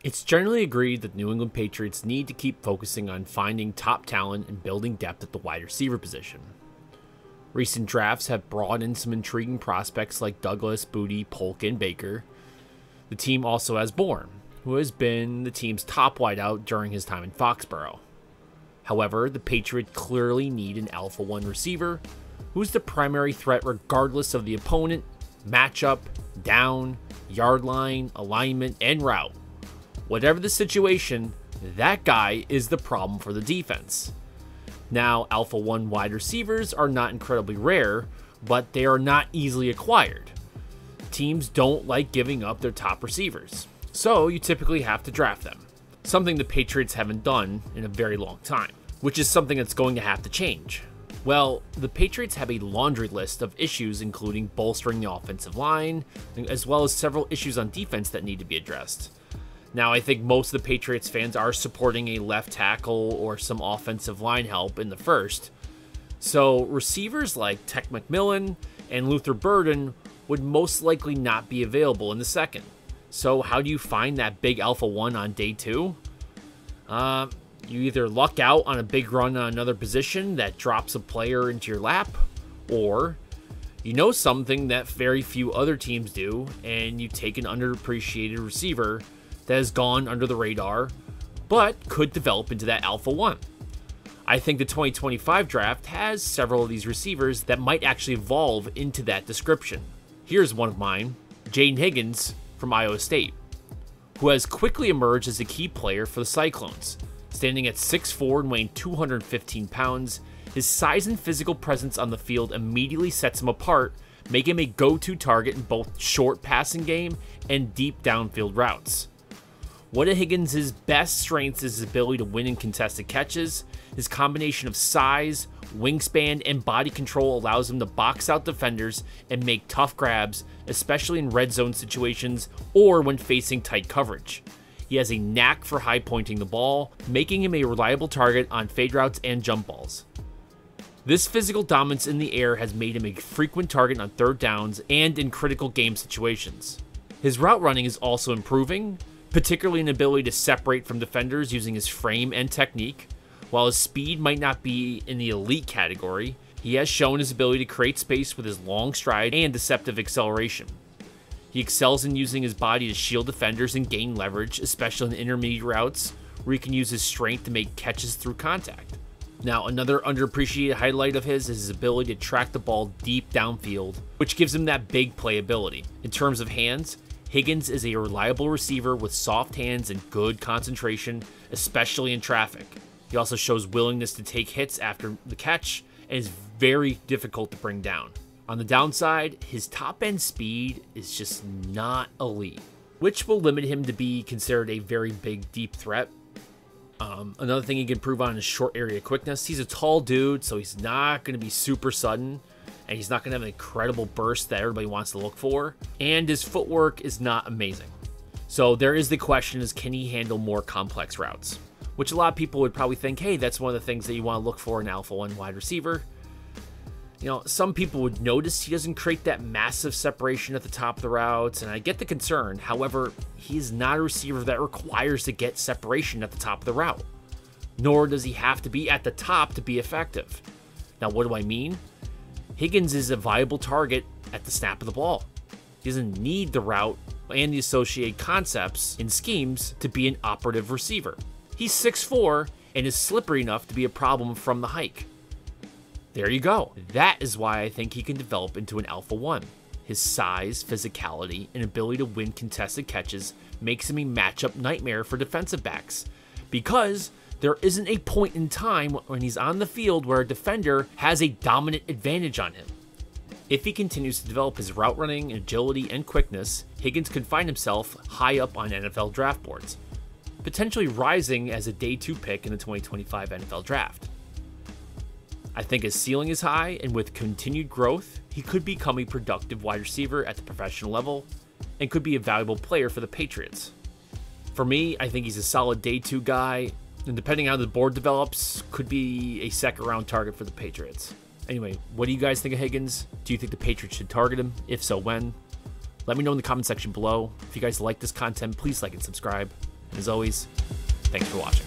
It's generally agreed that the New England Patriots need to keep focusing on finding top talent and building depth at the wide receiver position. Recent drafts have brought in some intriguing prospects like Douglas, Boutte, Polk, and Baker. The team also has Bourne, who has been the team's top wideout during his time in Foxborough. However, the Patriots clearly need an Alpha 1 receiver who's the primary threat regardless of the opponent, matchup, down, yard line, alignment, and route. Whatever the situation, that guy is the problem for the defense. Now, Alpha 1 wide receivers are not incredibly rare, but they are not easily acquired. Teams don't like giving up their top receivers, so you typically have to draft them, something the Patriots haven't done in a very long time, which is something that's going to have to change. Well, the Patriots have a laundry list of issues, including bolstering the offensive line, as well as several issues on defense that need to be addressed. Now, I think most of the Patriots fans are supporting a left tackle or some offensive line help in the first. So receivers like Tech McMillan and Luther Burden would most likely not be available in the second. So how do you find that big Alpha 1 on day 2? You either luck out on a big run on another position that drops a player into your lap, or you know something that very few other teams do, and you take an underappreciated receiver that has gone under the radar, but could develop into that Alpha 1. I think the 2025 draft has several of these receivers that might actually evolve into that description. Here's one of mine, Jayden Higgins from Iowa State, who has quickly emerged as a key player for the Cyclones. Standing at 6'4" and weighing 215 pounds, his size and physical presence on the field immediately sets him apart, making him a go-to target in both short passing game and deep downfield routes. One of Higgins' best strengths is his ability to win in contested catches. His combination of size, wingspan, and body control allows him to box out defenders and make tough grabs, especially in red zone situations or when facing tight coverage. He has a knack for high pointing the ball, making him a reliable target on fade routes and jump balls. This physical dominance in the air has made him a frequent target on third downs and in critical game situations. His route running is also improving, particularly an ability to separate from defenders using his frame and technique. While his speed might not be in the elite category, he has shown his ability to create space with his long stride and deceptive acceleration. He excels in using his body to shield defenders and gain leverage, especially in intermediate routes, where he can use his strength to make catches through contact. Now, another underappreciated highlight of his is his ability to track the ball deep downfield, which gives him that big playability. In terms of hands, Higgins is a reliable receiver with soft hands and good concentration, especially in traffic. He also shows willingness to take hits after the catch and is very difficult to bring down. On the downside, his top-end speed is just not elite, which will limit him to be considered a very big, deep threat. Another thing he can improve on is short area quickness. He's a tall dude, so he's not going to be super sudden, and he's not going to have an incredible burst that everybody wants to look for, and his footwork is not amazing. So there is the question is, can he handle more complex routes? Which a lot of people would probably think, hey, that's one of the things that you want to look for in Alpha 1 wide receiver. You know, some people would notice he doesn't create that massive separation at the top of the routes, and I get the concern. However, he's not a receiver that requires to get separation at the top of the route, nor does he have to be at the top to be effective. Now, what do I mean? Higgins is a viable target at the snap of the ball. He doesn't need the route and the associated concepts and schemes to be an operative receiver. He's 6'4" and is slippery enough to be a problem from the hike. There you go. That is why I think he can develop into an Alpha 1. His size, physicality, and ability to win contested catches makes him a matchup nightmare for defensive backs, because there isn't a point in time when he's on the field where a defender has a dominant advantage on him. If he continues to develop his route running, agility, and quickness, Higgins could find himself high up on NFL draft boards, potentially rising as a day 2 pick in the 2025 NFL draft. I think his ceiling is high, and with continued growth, he could become a productive wide receiver at the professional level and could be a valuable player for the Patriots. For me, I think he's a solid day 2 guy, and depending on how the board develops, could be a second round target for the Patriots. Anyway, what do you guys think of Higgins? Do you think the Patriots should target him? If so, when? Let me know in the comment section below. If you guys like this content, please like and subscribe, As always, thanks for watching.